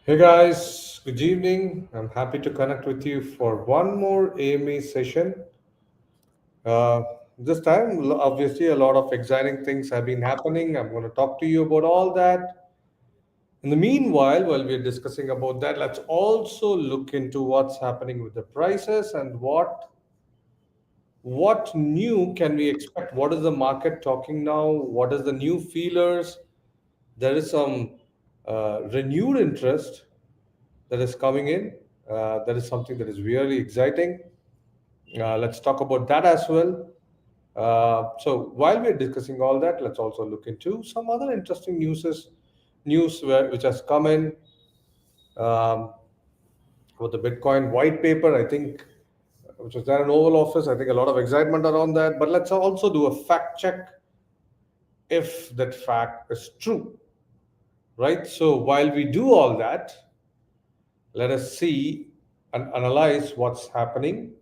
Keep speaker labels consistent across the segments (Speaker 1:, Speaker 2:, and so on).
Speaker 1: Hey guys, good evening. I'm happy to connect with you for one more AMA session. Uh, this time, obviously, a lot of exciting things have been happening. I'm going to talk to you about all that. In the meanwhile, while we're discussing about that, let's also look into what's happening with the prices and what new can we expect. What is the market talking now? What is the new feelers? There is some renewed interest that is coming in. That is something that is really exciting. Let's talk about that as well. So while we're discussing all that, let's also look into some other interesting which has come in with the Bitcoin white paper. I think which was there in Oval Office. I think a lot of excitement around that. But let's also do a fact check if that fact is true, right? So while we do all that, let us see and analyze what's happening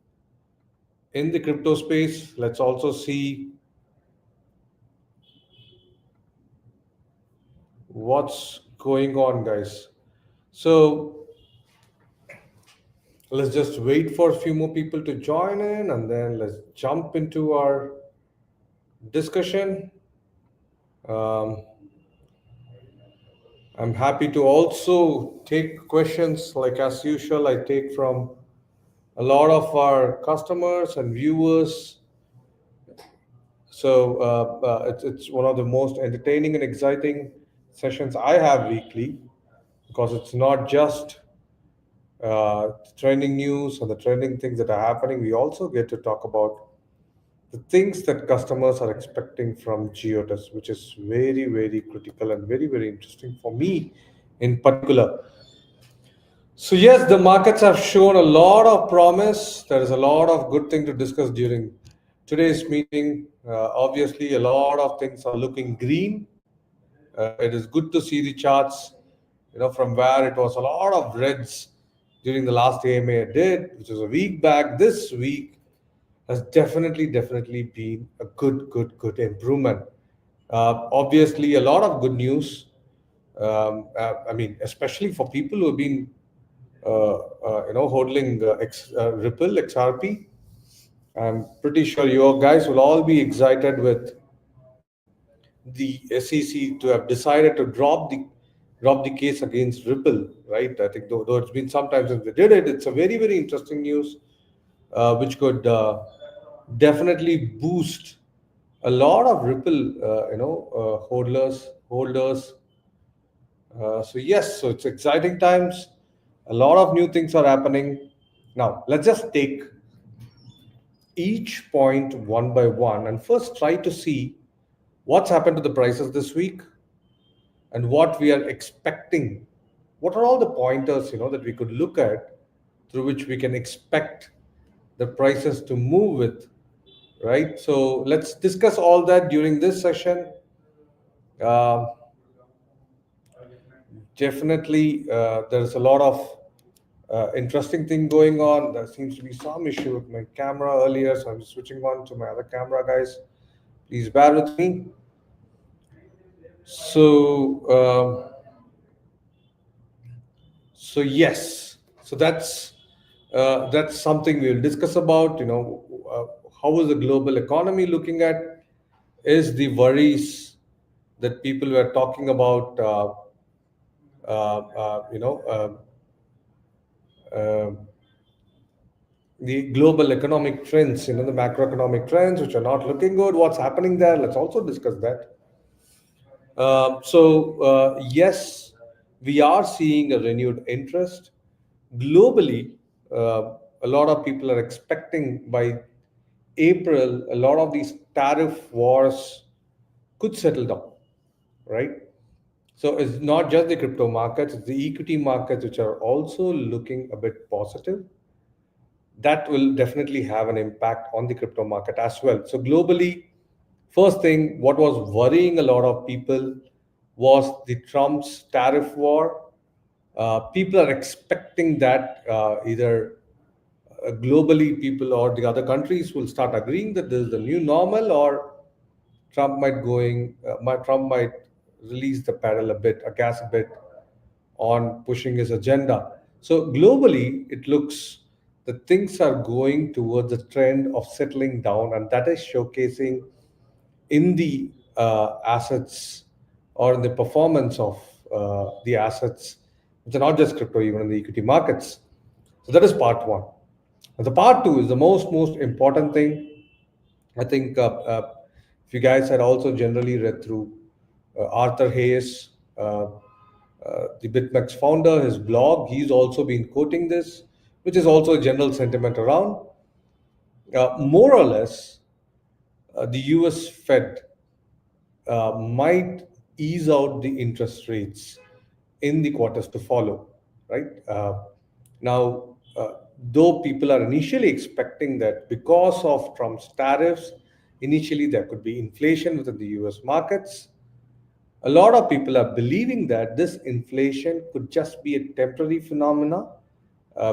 Speaker 1: in the crypto space. Let's also see what's going on, guys. So let's just wait for a few more people to join in and then let's jump into our discussion. Um, I'm happy to also take questions like as usual. I take from a lot of our customers and viewers. So it's one of the most entertaining and exciting sessions I have weekly because it's not just trending news or the trending things that are happening. We also get to talk about the things that customers are expecting from Giottus, which is very, very critical and very, very interesting for me in particular. So yes, the markets have shown a lot of promise. There is a lot of good thing to discuss during today's meeting. Obviously, a lot of things are looking green. It is good to see the charts, from where it was a lot of reds during the last AMA I did, which was a week back. This week has definitely been a good improvement. Obviously, a lot of good news. I mean, especially for people who have been, holding Ripple XRP. I'm pretty sure you guys will all be excited with the SEC to have decided to drop the case against Ripple, right? I think though it's been some time since they did it, it's a very very interesting news, which could definitely boost a lot of Ripple, holders. So yes, so it's exciting times. A lot of new things are happening. Now let's just take each point one by one and first try to see what's happened to the prices this week and what we are expecting. What are all the pointers that we could look at through which we can expect the prices to move with, right? So let's discuss all that during this session. Um Definitely, there's a lot of interesting thing going on. There seems to be some issue with my camera earlier, so I'm switching on to my other camera, guys. Please bear with me. So, so yes, so that's something we'll discuss about. How is the global economy looking at? Is the worries that people were talking about, uh, the global economic trends, the macroeconomic trends, which are not looking good. What's happening there? Let's also discuss that. Yes, we are seeing a renewed interest globally. A lot of people are expecting by April, a lot of these tariff wars could settle down, right? So it's not just the crypto markets, it's the equity markets which are also looking a bit positive. That will definitely have an impact on the crypto market as well. So globally, first thing, what was worrying a lot of people was the Trump's tariff war. People are expecting that either globally people or the other countries will start agreeing that this is the new normal, or Trump might release the pedal a bit, a gas a bit, on pushing his agenda. So globally, it looks that things are going towards a trend of settling down, and that is showcasing in the assets or in the performance of the assets, which are not just crypto, even in the equity markets. So that is part one. And the part two is the most important thing. I think if you guys had also generally read through Arthur Hayes, the BitMEX founder, his blog, he's also been quoting this, which is also a general sentiment around. More or less, the US Fed might ease out the interest rates in the quarters to follow, right? Now, though people are initially expecting that because of Trump's tariffs, initially there could be inflation within the US markets. A lot of people are believing that this inflation could just be a temporary phenomena,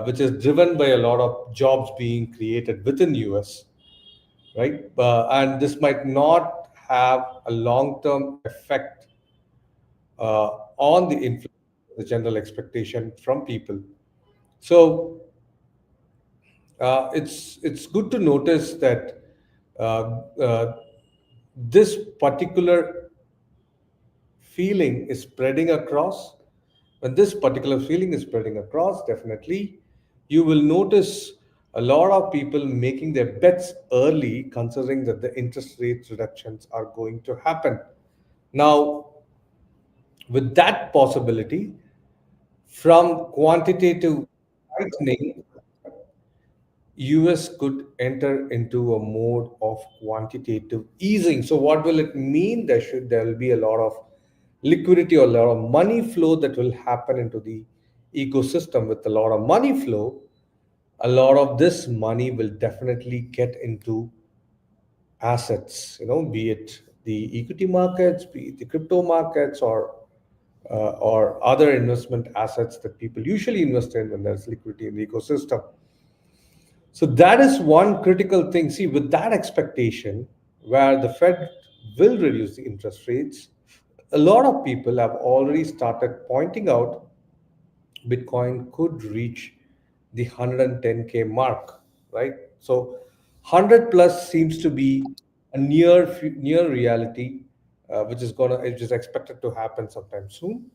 Speaker 1: which is driven by a lot of jobs being created within US, right? And this might not have a long-term effect on the inflation, the general expectation from people. So it's good to notice that uh, uh, this particular feeling is spreading across. When this particular feeling is spreading across, definitely you will notice a lot of people making their bets early, considering that the interest rate reductions are going to happen. Now, with that possibility, from quantitative tightening, US could enter into a mode of quantitative easing. So what will it mean? There will be a lot of liquidity or a lot of money flow that will happen into the ecosystem. With a lot of money flow, a lot of this money will definitely get into assets, be it the equity markets, be it the crypto markets, or other investment assets that people usually invest in when there's liquidity in the ecosystem. So that is one critical thing. See, with that expectation, where the Fed will reduce the interest rates, a lot of people have already started pointing out Bitcoin could reach the 110K mark, right? So 100 plus seems to be a near reality, which is expected to happen sometime soon.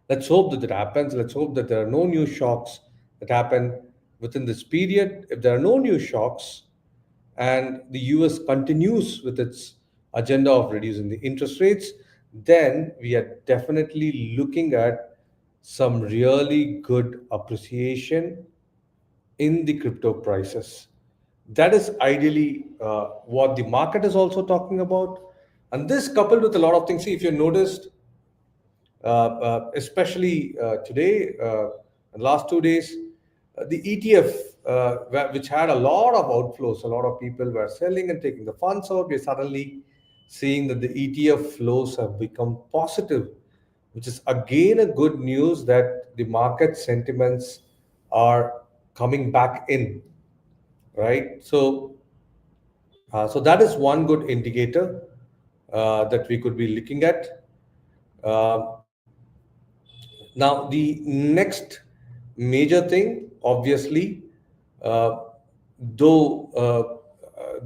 Speaker 1: Let's hope that it happens. Let's hope that there are no new shocks that happen within this period. If there are no new shocks and the US continues with its agenda of reducing the interest rates, then we are definitely looking at some really good appreciation in the crypto prices. That is ideally what the market is also talking about. And this coupled with a lot of things. See, if you noticed, especially today, and last 2 days, the ETF, which had a lot of outflows, a lot of people were selling and taking the funds out. We're suddenly seeing that the ETF flows have become positive, which is again a good news that the market sentiments are coming back in, right? So that is one good indicator that we could be looking at. Uh, Now, the next major thing, obviously, uh, though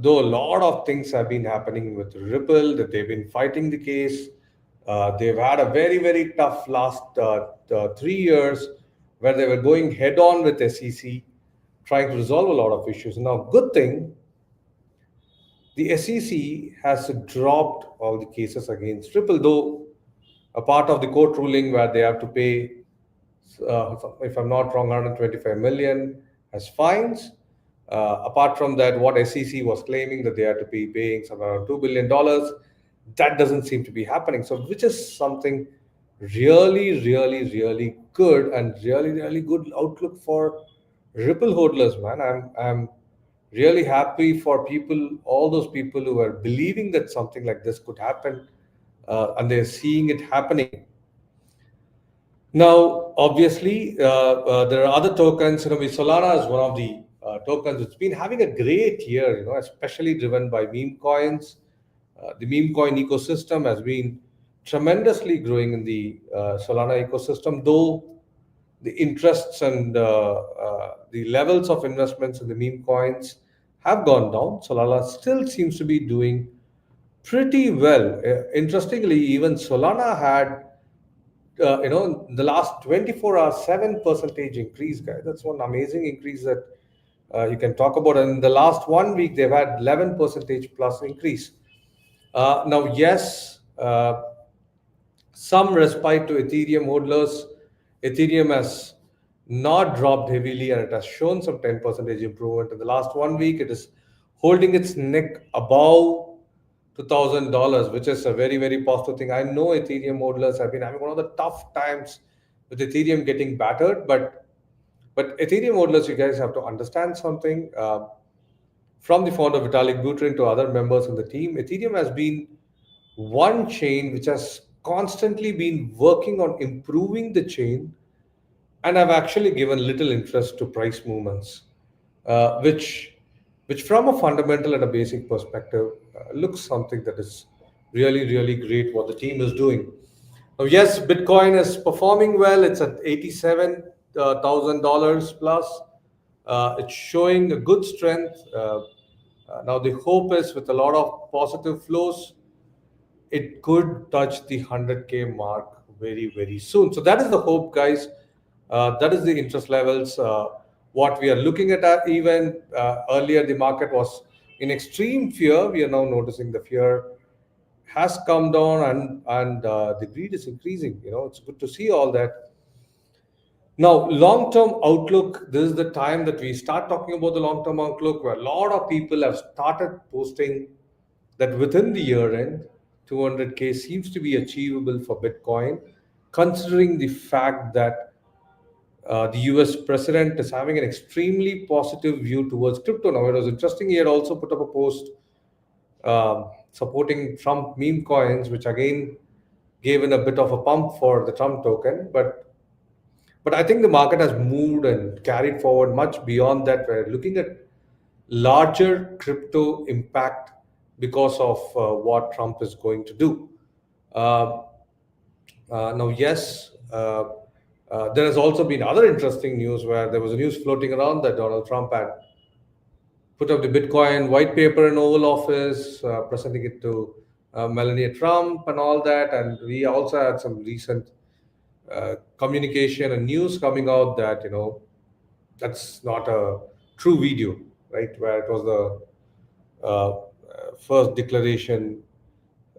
Speaker 1: a lot of things have been happening with Ripple, that they've been fighting the case. They've had a very tough last 3 years where they were going head on with SEC, trying to resolve a lot of issues. Now, good thing the SEC has dropped all the cases against Ripple, though a part of the court ruling where they have to pay, if I'm not wrong, 125 million as fines. Apart from that, what SEC was claiming that they had to be paying some around $2 billion, that doesn't seem to be happening. So, which is something really good and really good outlook for Ripple hodlers, man. I'm really happy for people, all those people who are believing that something like this could happen, and they're seeing it happening. Now, obviously, there are other tokens. Solana is one of the tokens. It's been having a great year, especially driven by meme coins. The meme coin ecosystem has been tremendously growing in the Solana ecosystem, though the interests and the levels of investments in the meme coins have gone down. Solana still seems to be doing pretty well. Interestingly, even Solana had, in the last 24 hours, 7% increase, guys. That's one amazing increase that you can talk about. And in the last 1 week, they've had 11 percentage plus increase. Now, yes, some respite to Ethereum hodlers. Ethereum has not dropped heavily and it has shown some 10% improvement. In the last 1 week, it is holding its neck above $2,000, which is a very, very positive thing. I know Ethereum hodlers have been having one of the tough times with Ethereum getting battered, but Ethereum hodlers, you guys have to understand something. From the founder Vitalik Buterin to other members in the team, Ethereum has been one chain which has constantly been working on improving the chain and have actually given little interest to price movements, which from a fundamental and a basic perspective looks something that is really, really great what the team is doing. Now, yes, Bitcoin is performing well. It's at $87,000 plus. It's showing a good strength. Now, the hope is with a lot of positive flows, it could touch the 100K mark very, very soon. So that is the hope, guys. That is the interest levels. What we are looking at, even earlier, the market was in extreme fear. We are now noticing the fear has come down, and the greed is increasing. It's good to see all that. Now, long term outlook, this is the time that we start talking about the long term outlook, where a lot of people have started posting that within the year end, 200K seems to be achievable for Bitcoin, considering the fact that the US president is having an extremely positive view towards crypto. Now, it was interesting, he had also put up a post supporting Trump meme coins, which again gave in a bit of a pump for the Trump token. But I think the market has moved and carried forward much beyond that. We're looking at larger crypto impact because of what Trump is going to do. Uh, Now, yes, there has also been other interesting news where there was a news floating around that Donald Trump had put up the Bitcoin white paper in Oval Office, presenting it to Melania Trump and all that. And we also had some recent communication and news coming out that that's not a true video, right? Where it was the first declaration,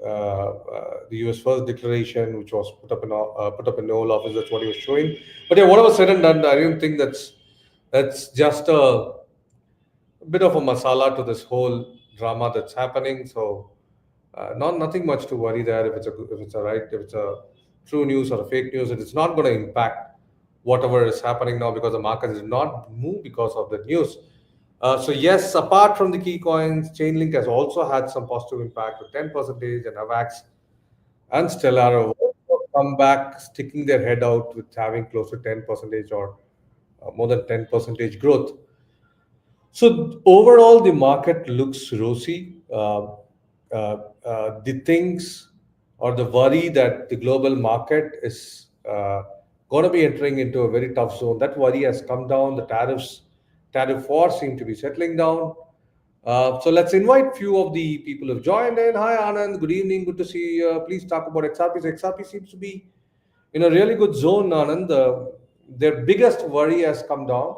Speaker 1: the U.S. first declaration, which was put up in the Oval Office. That's what he was showing. But yeah, whatever said and done, I don't think that's just a bit of a masala to this whole drama that's happening. So, nothing much to worry there. If it's a true news or a fake news, it is not going to impact whatever is happening now because the market did not move because of the news. So yes, apart from the key coins, Chainlink has also had some positive impact with 10%, and Avax and Stellar have also come back, sticking their head out with having close to 10% or more than 10% growth. So overall, the market looks rosy. The things or the worry that the global market is going to be entering into a very tough zone, that worry has come down. The tariff war seem to be settling down. So let's invite few of the people who've joined in. Hi Anand, good evening, good to see you. Please talk about XRP. So XRP seems to be in a really good zone, Anand. Their biggest worry has come down.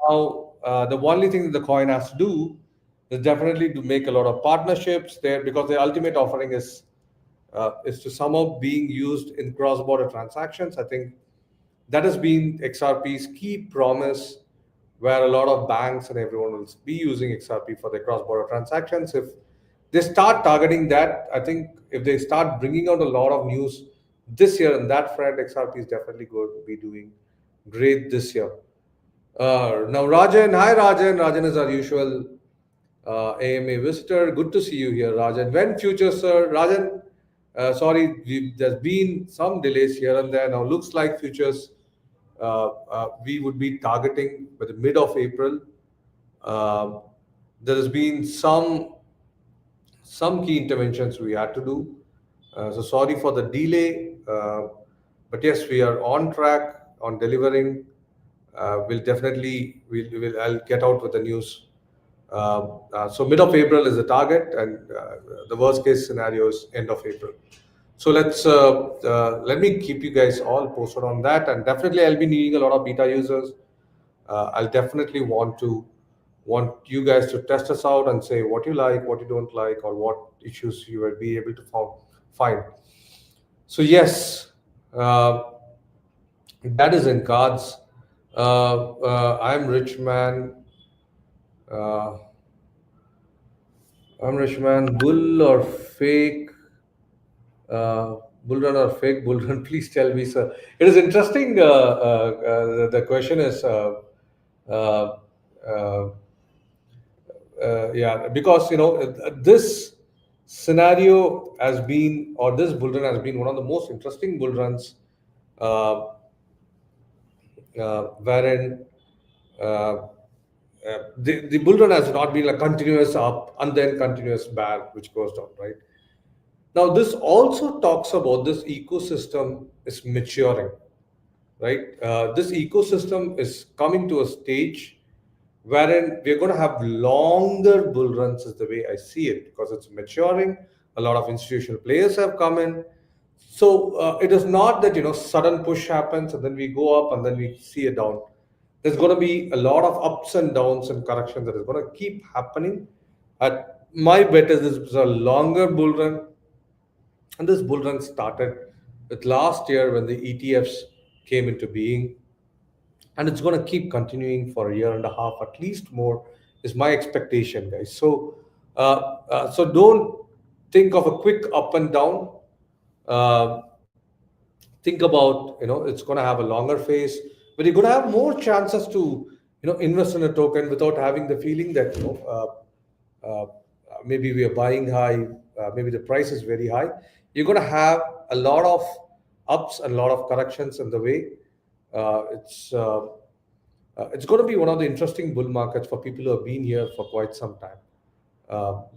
Speaker 1: Now, the only thing that the coin has to do is definitely to make a lot of partnerships there, because the ultimate offering is to somehow being used in cross-border transactions. I think that has been XRP's key promise, where a lot of banks and everyone will be using XRP for their cross-border transactions. If they start targeting that, I think if they start bringing out a lot of news this year on that front, XRP is definitely going to be doing great this year. Now, Rajan, hi Rajan. Rajan is our usual AMA visitor. Good to see you here, Rajan. When future, sir? Rajan, sorry, there's been some delays here and there. Now, looks like futures we would be targeting by the mid of April. Uh, there has been some key interventions we had to do. So sorry for the delay, but yes, we are on track on delivering. We'll definitely we'll I'll get out with the news. So mid of April is the target, and the worst case scenario is end of April. So let me keep you guys all posted on that, and definitely I'll be needing a lot of beta users. I'll definitely want you guys to test us out and say what you like, what you don't like, or what issues you will be able to find. So yes, uh, that is in cards. I'm rich man. Uh, I'm rich man. Bull or fake? Uh, Bull run or fake bull run? Please tell me, sir. It is interesting. The question is, uh, uh, yeah, because this scenario has been, or this bull run has been one of the most interesting bull runs, uh, wherein uh, the bull run has not been a continuous up and then continuous back, which goes down, right? Now, this also talks about this ecosystem is maturing, right? This ecosystem is coming to a stage wherein we're going to have longer bull runs, is the way I see it, because it's maturing. A lot of institutional players have come in. So it is not that sudden push happens and then we go up and then we see it down. There's going to be a lot of ups and downs and corrections that is going to keep happening. My bet is this is a longer bull run, and this bull run started with last year when the ETFs came into being, and it's going to keep continuing for a year and a half at least more, is my expectation, guys. So don't think of a quick up and down. Uh, think about, it's going to have a longer phase, but you're going to have more chances to invest in a token without having the feeling that maybe we are buying high, maybe the price is very high. You're going to have a lot of ups and a lot of corrections in the way. It's going to be one of the interesting bull markets for people who have been here for quite some time.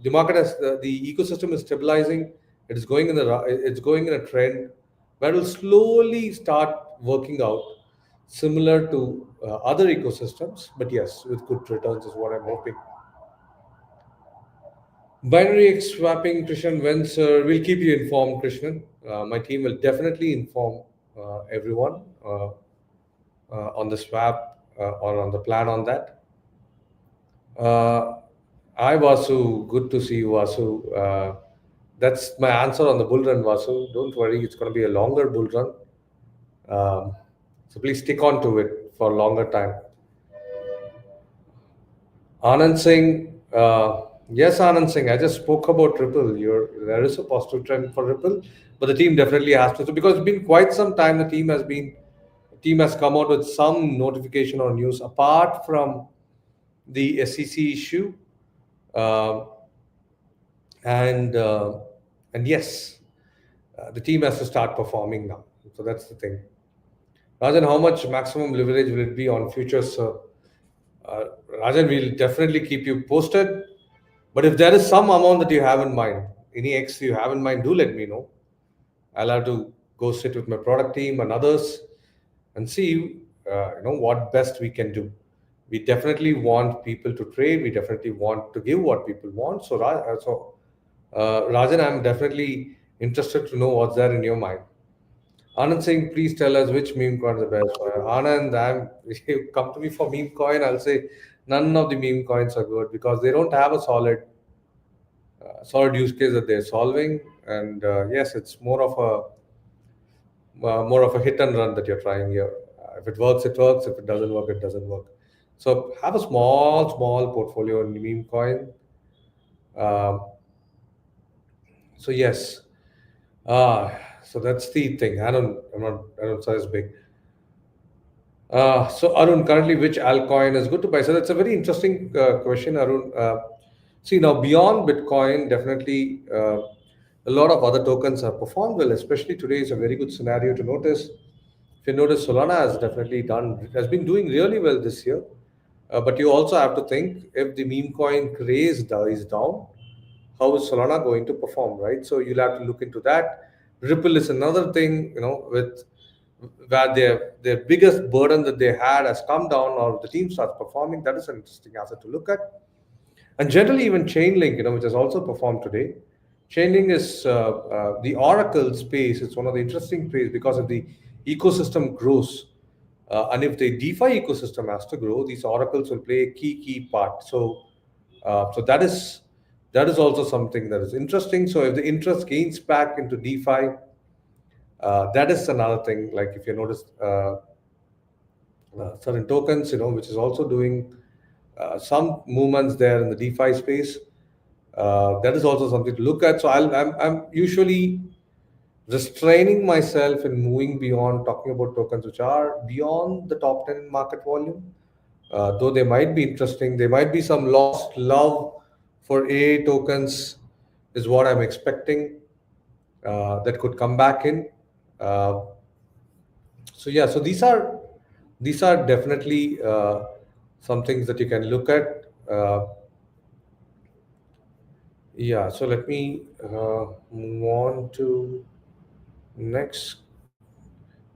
Speaker 1: The market has the ecosystem is stabilizing. It's going in a trend where it will slowly start working out, similar to other ecosystems. But yes, with good returns is what I'm hoping. Binary X swapping, Krishnan, when sir, we'll keep you informed, Krishnan. My team will definitely inform everyone on the swap or on the plan on that. Uh, Hi Vasu, good to see you, Vasu. That's my answer on the bull run, Vasu. Don't worry, it's going to be a longer bull run. So please stick on to it for a longer time. Anand Singh, yes, Anand Singh, I just spoke about Ripple. There is a positive trend for Ripple, but the team definitely has to. So because it's been quite some time, the team has come out with some notification or news apart from the SEC issue. Um and and yes, the team has to start performing now. So that's the thing. Rajan, how much maximum leverage will it be on futures? Uh, Rajan, we'll definitely keep you posted. But if there is some amount that you have in mind, any X you have in mind, do let me know. I'll have to go sit with my product team and others and see, what best we can do. We definitely want people to trade. We definitely want to give what people want. Rajan, I'm definitely interested to know what's there in your mind. Anand Singh, please tell us which meme coin is the best. Anand, if you come to me for meme coin, I'll say none of the meme coins are good because they don't have a solid use case that they're solving. And yes, it's more of a hit and run that you're trying here. If it works, it works. If it doesn't work, it doesn't work. So have a small portfolio in meme coin. Um, so yes, so that's the thing. I don't size big. So Arun, currently which altcoin is good to buy? So that's a very interesting question, Arun. See now beyond Bitcoin, definitely a lot of other tokens have performed well. Especially today is a very good scenario to notice. If you notice, Solana has been doing really well this year. But you also have to think if the meme coin craze dies down, how is Solana going to perform, right? So you'll have to look into that. Ripple is another thing, with where their biggest burden that they had has come down, or the team starts performing. That is an interesting asset to look at. And generally, even Chainlink, which has also performed today. Chainlink is the Oracle space. It's one of the interesting space because if the ecosystem grows, and if the DeFi ecosystem has to grow, these oracles will play a key part. So that is also something that is interesting. So if the interest gains back into DeFi, that is another thing. Like if you notice, certain tokens, which is also doing some movements there in the DeFi space. That is also something to look at. So I'm usually restraining myself in moving beyond talking about tokens which are beyond the top 10 in market volume. Though they might be interesting, there might be some lost love for AI tokens, is what I'm expecting, that could come back in. Uh, so yeah, so these are definitely some things that you can look at. Yeah, so let me move on to next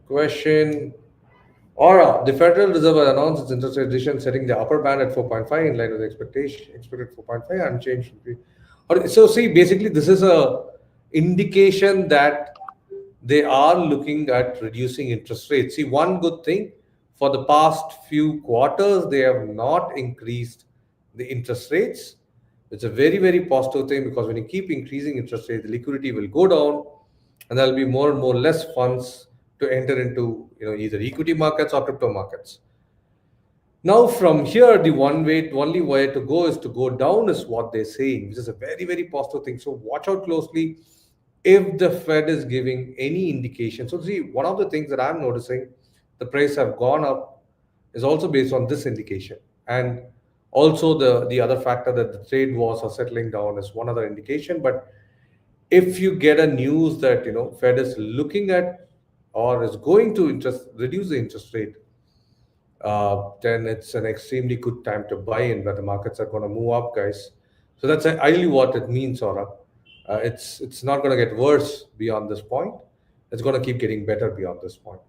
Speaker 1: question. Aura, the Federal Reserve has announced its interest rate decision, setting the upper band at 4.5 in line with the expected 4.5 unchanged. So see, basically, this is a indication that they are looking at reducing interest rates. See, one good thing, for the past few quarters, they have not increased the interest rates. It's a very, very positive thing, because when you keep increasing interest rates, the liquidity will go down, and there'll be more and more less funds to enter into, either equity markets or crypto markets. Now, from here, only way to go is to go down, is what they're saying, which is a very, very positive thing. So watch out closely if the Fed is giving any indication. So see, one of the things that I'm noticing, the price have gone up, is also based on this indication, and also the other factor that the trade wars are settling down is one other indication. But if you get a news that Fed is looking at, or is going to reduce the interest rate, then it's an extremely good time to buy in, where the markets are going to move up, guys. So that's ideally what it means, Aura. It's not going to get worse beyond this point. It's going to keep getting better beyond this point.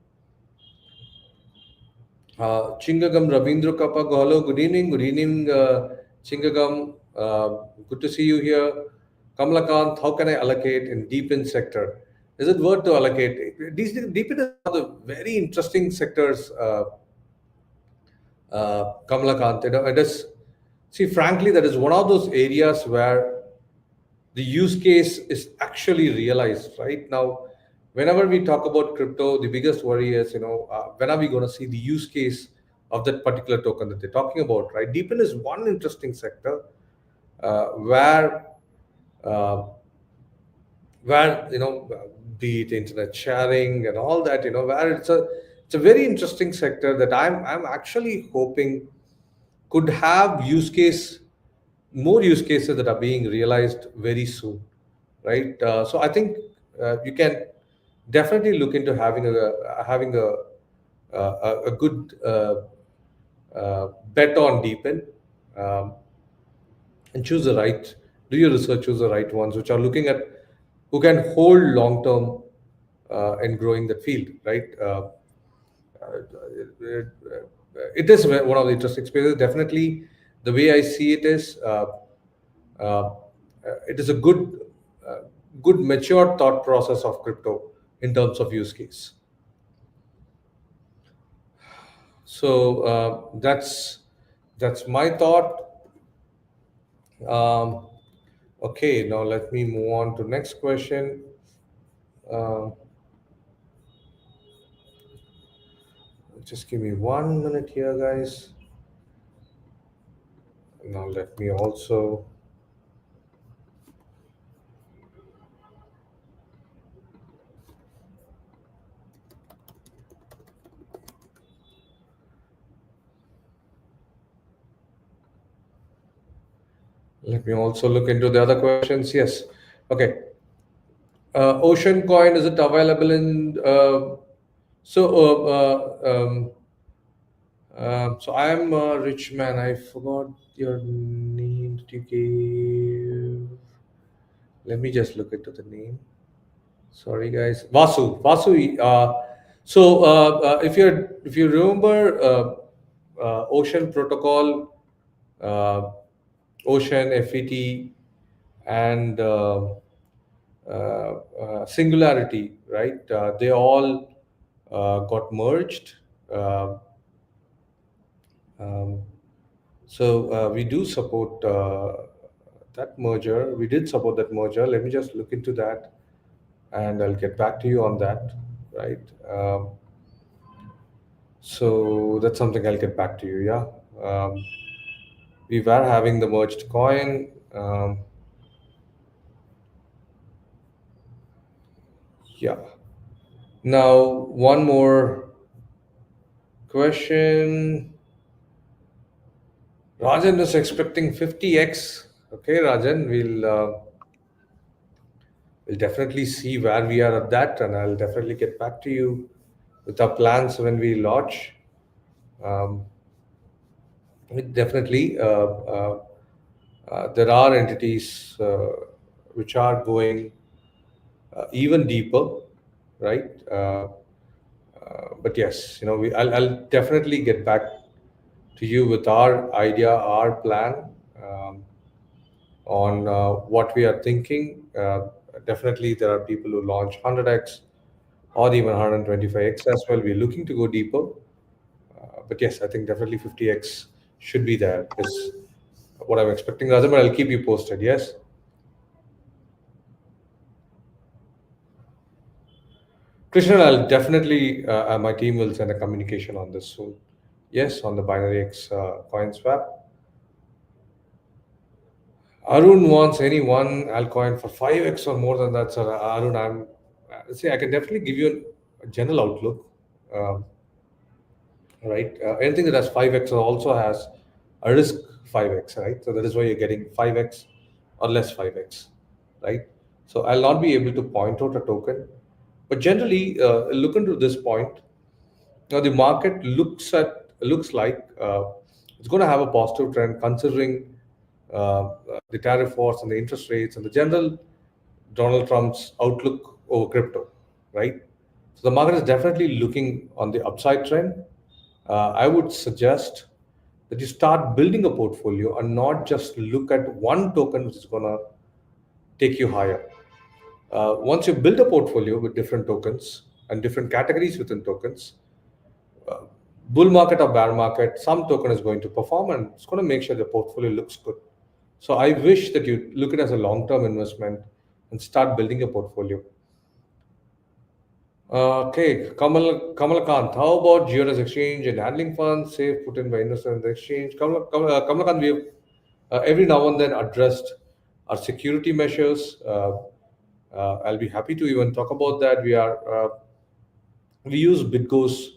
Speaker 1: Chingagam Ravindra Kapag, hello, good evening. Good evening, Chingagam. Good to see you here. Kamalakant, how can I allocate in deepen sector? Is it worth to allocate? Deepen is one of the very interesting sectors, Kamalakant. It is, see, frankly, that is one of those areas where the use case is actually realized right now. Whenever we talk about crypto, the biggest worry is, when are we going to see the use case of that particular token that they're talking about, right? Deepen is one interesting sector, where uh, be it internet sharing and all that, where it's a very interesting sector that I'm actually hoping could have more use cases that are being realized very soon, right? So I think you can definitely look into having a good bet on Deepen, um, and choose the right. Do your research, choose the right ones, which are looking at who can hold long term in growing that field, right? It is one of the interesting spaces. Definitely, the way I see it is, uh, it is a uh, good mature thought process of crypto in terms of use case. So that's my thought. Um, okay, now let me move on to next question. Um, just give me 1 minute here, guys. Now let me also look into the other questions. Yes. Okay. Ocean coin, is it available in? So I am a rich man. I forgot your name that you gave. Let me just look into the name. Sorry, guys. Vasu. If you remember, Ocean Protocol, uh, Ocean FET, and Singularity, right? They all got merged. Uh, um, we do support that merger. We did support that merger. Let me just look into that, and I'll get back to you on that. Right. So that's something I'll get back to you. Yeah. We were having the merged coin. Yeah. Now, one more question. Rajan is expecting 50x. Okay, Rajan, we'll definitely see where we are at that, and I'll definitely get back to you with our plans when we launch. Um, definitely, there are entities which are going even deeper, right? But yes, I'll definitely get back to you with our idea, our plan, um, on what we are thinking. Definitely, there are people who launch 100x or even 125x as well. We're looking to go deeper. But yes, I think definitely 50x should be there, is what I'm expecting. Rajan, but I'll keep you posted. Yes. Krishnan, I'll definitely, my team will send a communication on this soon. Yes, on the binary X coin swap. Arun wants any one altcoin for 5x or more than that, sir. Arun, see, I can definitely give you a general outlook. Um, right? Anything that has 5x also has a risk 5x, right? So that is why you're getting 5x or less 5x, right? So I'll not be able to point out a token, but generally, look into this point. Now the market looks like it's going to have a positive trend considering the tariff wars and the interest rates and the general Donald Trump's outlook over crypto, right? So the market is definitely looking on the upside trend. I would suggest that you start building a portfolio and not just look at one token which is going to take you higher. Once you build a portfolio with different tokens and different categories within tokens, bull market or bear market, some token is going to perform and it's going to make sure the portfolio looks good. So I wish that you look at it as a long-term investment and start building a portfolio. Okay, Kamalakant, how about Giottus exchange and handling funds, safe put in by investor in the exchange? Kamalakant, we have every now and then addressed our security measures. I'll be happy to even talk about that. We use BitGo's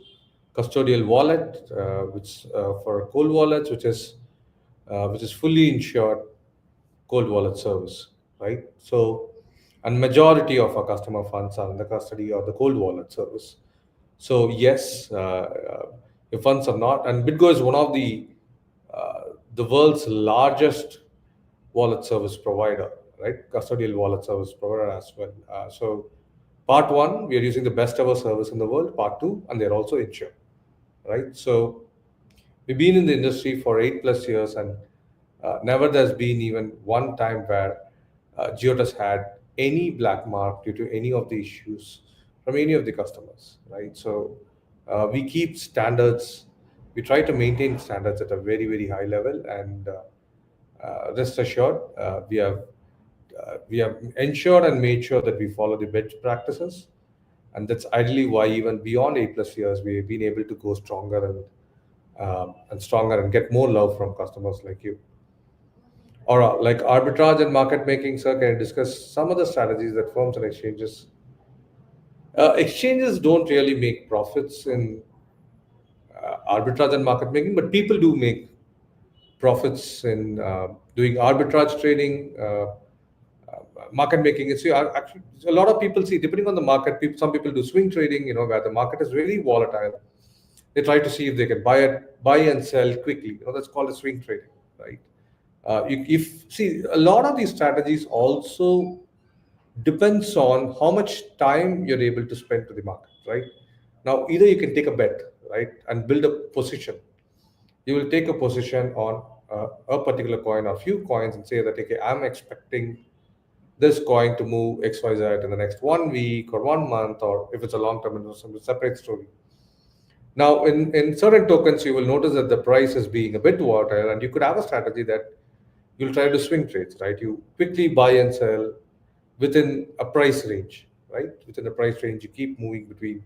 Speaker 1: custodial wallet, which for cold wallets, which is fully insured cold wallet service, right? So, and majority of our customer funds are in the custody of the cold wallet service. So yes, your funds are not, and BitGo is one of the world's largest wallet service provider, right? Custodial wallet service provider as well. Part one, we are using the best ever service in the world. Part two, and they're also insured, right? So we've been in the industry for 8 plus years, and never there's been even one time where Giottus had any black mark due to any of the issues from any of the customers, right? So we keep standards. We try to maintain standards at a very very high level, and rest assured, we have ensured and made sure that we follow the best practices, and that's ideally why even beyond 8 plus years we've been able to go stronger and stronger and get more love from customers like you. Or like arbitrage and market making, sir, can you discuss some of the strategies that firms and exchanges? Exchanges don't really make profits in arbitrage and market making, but people do make profits in doing arbitrage trading, market making. See, actually, a lot of people see, depending on the market, some people do swing trading, where the market is very volatile. They try to see if they can buy and sell quickly. That's called a swing trading, right? If see, a lot of these strategies also depends on how much time you're able to spend to the market, right? Now, either you can take a bet, right, and build a position. You will take a position on a particular coin or few coins and say that, okay, I'm expecting this coin to move XYZ in the next 1 week or 1 month, or if it's a long term investment, it's a separate story. Now, in certain tokens, you will notice that the price is being a bit volatile, and you could have a strategy that you'll try to swing trades, right? You quickly buy and sell within a price range, right? Within a price range, you keep moving between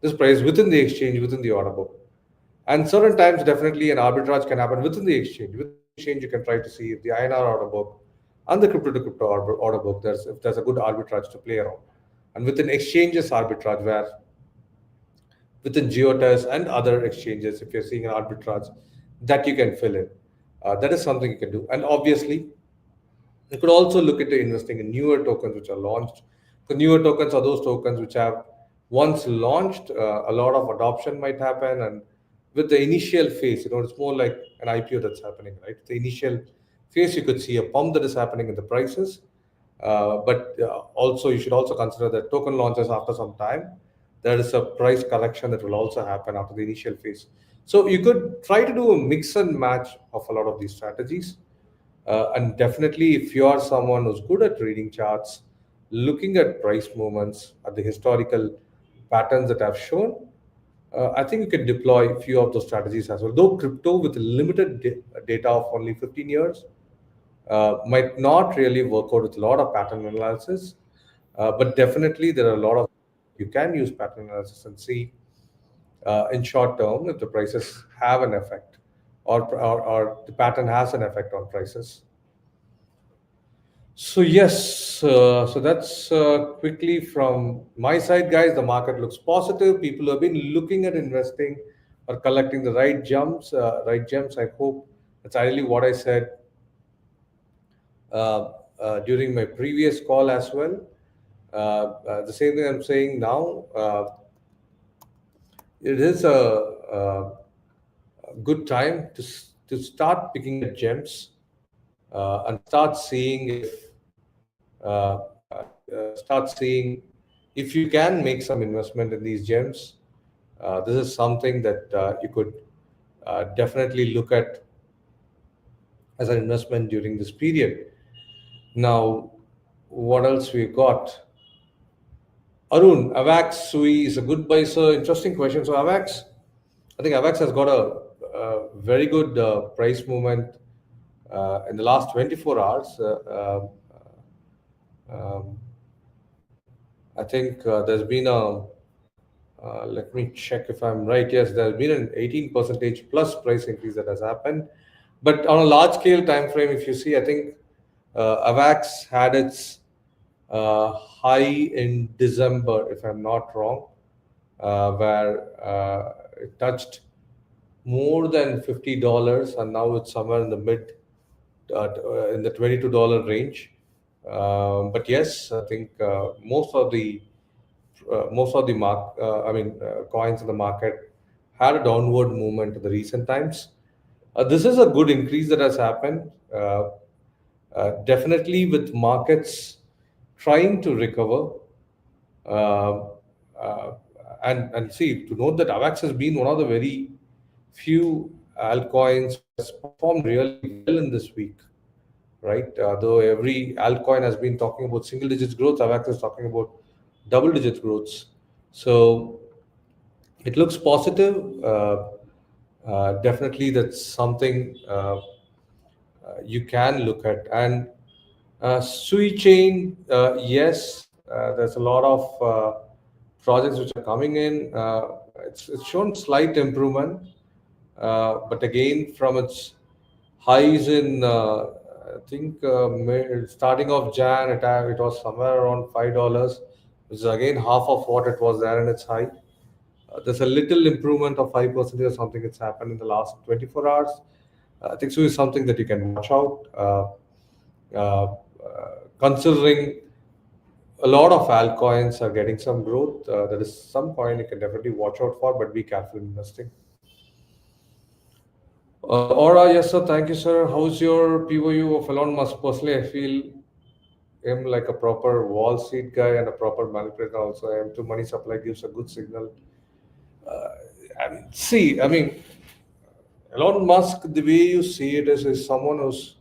Speaker 1: this price within the exchange, within the order book. And certain times, definitely an arbitrage can happen within the exchange. Within the exchange, you can try to see if the INR order book and the crypto to crypto order book, if there's a good arbitrage to play around. And within exchanges arbitrage, where within Giottus and other exchanges, if you're seeing an arbitrage that you can fill in, that is something you can do. And obviously, you could also look into investing in newer tokens which are launched. The newer tokens are those tokens which have once launched, a lot of adoption might happen, and with the initial phase, it's more like an IPO that's happening, right? The initial phase, you could see a pump that is happening in the prices, but also you should also consider that token launches after some time. There is a price correction that will also happen after the initial phase. So you could try to do a mix and match of a lot of these strategies. And definitely, if you are someone who's good at reading charts, looking at price movements, at the historical patterns that I've shown, I think you can deploy a few of those strategies as well. Though crypto with limited data of only 15 years might not really work out with a lot of pattern analysis, but definitely there are a lot of you can use pattern analysis and see in short term if the prices have an effect, or the pattern has an effect on prices. So yes, so that's quickly from my side, guys. The market looks positive. People have been looking at investing or collecting the right jumps, right gems. I hope that's ideally what I said during my previous call as well. The same thing I'm saying now. It is a good time to start picking at gems, and start seeing if you can make some investment in these gems. This is something that you could definitely look at as an investment during this period. Now, what else we got? Arun, Avax Sui is a good buy, sir. Interesting question. So Avax, I think Avax has got a very good price movement in the last 24 hours. Um, I think there's been let me check if I'm right. Yes, there's been an 18 percentage plus price increase that has happened. But on a large scale time frame, if you see, I think Avax had its high in December, if I'm not wrong, where it touched more than $50, and now it's somewhere in the in the $22 range. But yes, I think most of the coins in the market had a downward movement in the recent times. This is a good increase that has happened. Definitely, with markets trying to recover, uh, uh, and see, to note that AVAX has been one of the very few altcoins which has performed really well in this week, right? Though every altcoin has been talking about single digits growth, AVAX is talking about double digit growths. So it looks positive. Definitely, that's something you can look at. And Sui chain, yes, there's a lot of projects which are coming in. It's shown slight improvement, but again, from its highs in I think starting of Jan, it was somewhere around $5, which is again half of what it was there in its high. There's a little improvement of 5% or something that's happened in the last 24 hours. I think so is something that you can watch out. Considering a lot of altcoins are getting some growth, there is some coin you can definitely watch out for, but be careful investing. Aura, yes, sir. Thank you, sir. How's your POU of Elon Musk? Personally, I feel him like a proper Wall Street guy and a proper manipulator also. M2 money supply gives a good signal. Uh, I mean, Elon Musk, the way you see it is someone who's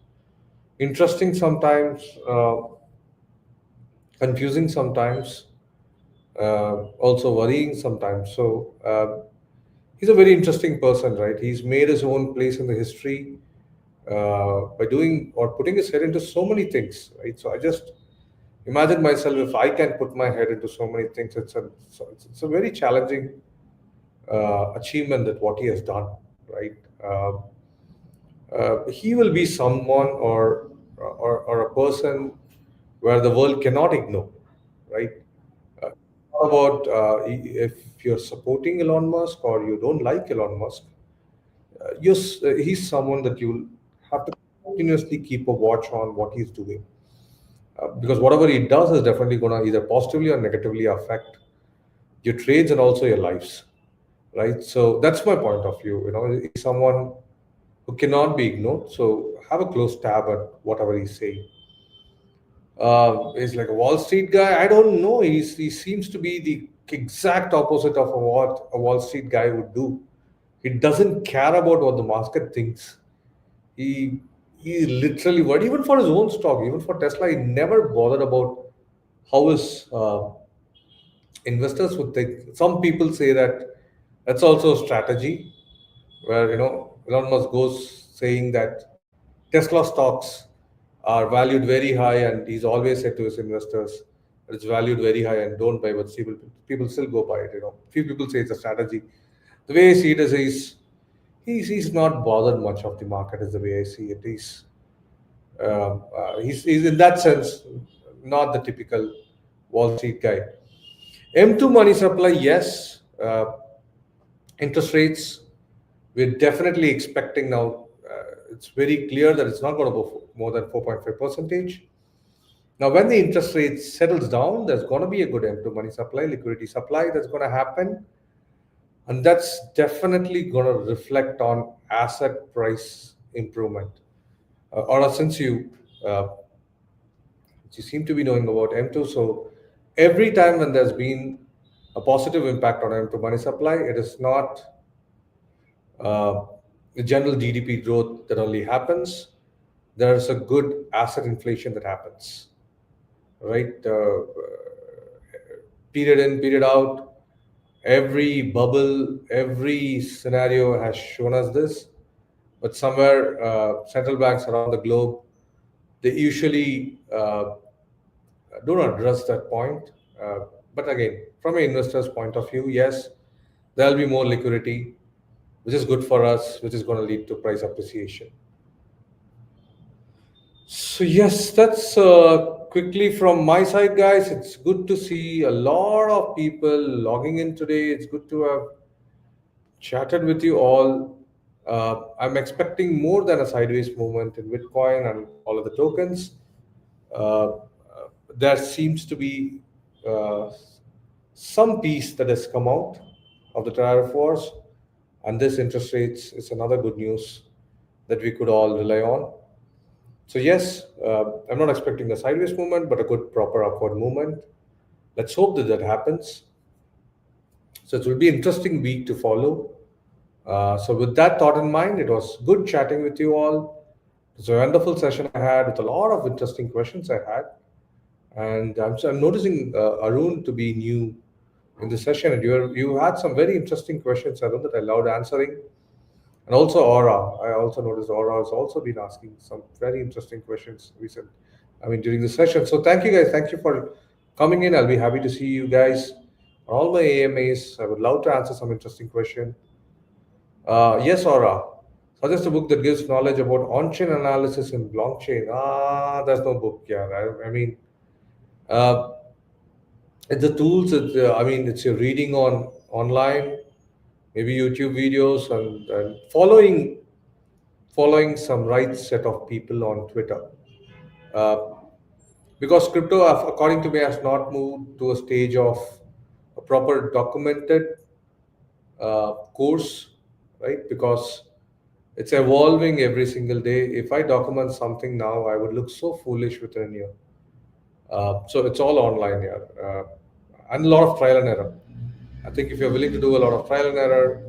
Speaker 1: interesting sometimes, confusing sometimes, also worrying sometimes. So he's a very interesting person, right? He's made his own place in the history by doing or putting his head into so many things, right? So I just imagine myself if I can put my head into so many things. It's a very challenging achievement that what he has done, right? He will be someone or a person where the world cannot ignore, right? Uh, how about if you're supporting Elon Musk or you don't like Elon Musk, yes, he's someone that you'll have to continuously keep a watch on what he's doing. Because whatever he does is definitely going to either positively or negatively affect your trades and also your lives, right? So that's my point of view. You know, he's someone who cannot be ignored. So have a close tab at whatever he's saying. He's like a Wall Street guy. I don't know. He seems to be the exact opposite of what a Wall Street guy would do. He doesn't care about what the market thinks. He he literally worried even for his own stock, even for Tesla. He never bothered about how his investors would think. Some people say that that's also a strategy where Elon Musk goes saying that Tesla stocks are valued very high, and he's always said to his investors that it's valued very high and don't buy, but people still go buy it. Few people say it's a strategy. The way I see it is he's not bothered much of the market. Is the way I see it. He's in that sense not the typical Wall Street guy. M2 money supply, yes. Interest rates, we're definitely expecting now. It's very clear that it's not going to go for more than 4.5 percentage. Now, when the interest rate settles down, there's going to be a good M2 money supply, liquidity supply that's going to happen, and that's definitely going to reflect on asset price improvement. Or since uh, you seem to be knowing about M2, so every time when there's been a positive impact on M2 money supply, it is not uh, the general GDP growth that only happens. There's a good asset inflation that happens, right? Period in, period out. Every bubble, every scenario has shown us this. But somewhere, central banks around the globe, they usually do not address that point. But again, from an investor's point of view, yes, there'll be more liquidity, which is good for us, which is going to lead to price appreciation. So yes, that's quickly from my side, guys. It's good to see a lot of people logging in today. It's good to have chatted with you all. I'm expecting more than a sideways movement in Bitcoin and all of the tokens. Uh, there seems to be uh, some peace that has come out of the tariff wars, and this interest rates is another good news that we could all rely on. So yes, I'm not expecting a sideways movement, but a good proper upward movement. Let's hope that that happens. So it will be an interesting week to follow. So with that thought in mind, it was good chatting with you all. It was a wonderful session I had with a lot of interesting questions I had, and I'm noticing Arun to be new in the session, and you had some very interesting questions, Arun, that I loved answering. And also Aura. I also noticed Aura has also been asking some very interesting questions during the session. So thank you guys. Thank you for coming in. I'll be happy to see you guys on all my AMAs. I would love to answer some interesting question. Yes, Aura. Suggest a book that gives knowledge about on-chain analysis in blockchain. There's no book. Yeah, uh, it's the tools. It's your reading on online, maybe YouTube videos, and following some right set of people on Twitter. Uh, because crypto, according to me, has not moved to a stage of a proper documented course, right? Because it's evolving every single day. If I document something now, I would look so foolish within a year. So it's all online here, and a lot of trial and error. I think if you're willing to do a lot of trial and error,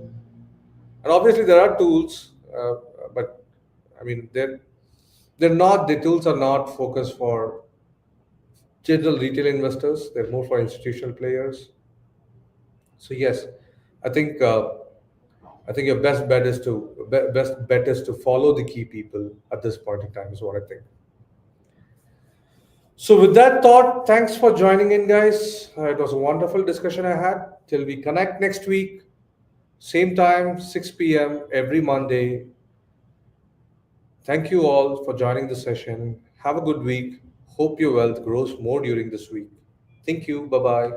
Speaker 1: and obviously there are tools, but I mean they're not the tools are not focused for general retail investors. They're more for institutional players. So yes, I think I think your best bet is to follow the key people at this point in time is what I think. So with that thought, thanks for joining in, guys. It was a wonderful discussion I had. Till we connect next week, same time, 6 p.m. every Monday. Thank you all for joining the session. Have a good week. Hope your wealth grows more during this week. Thank you. Bye bye.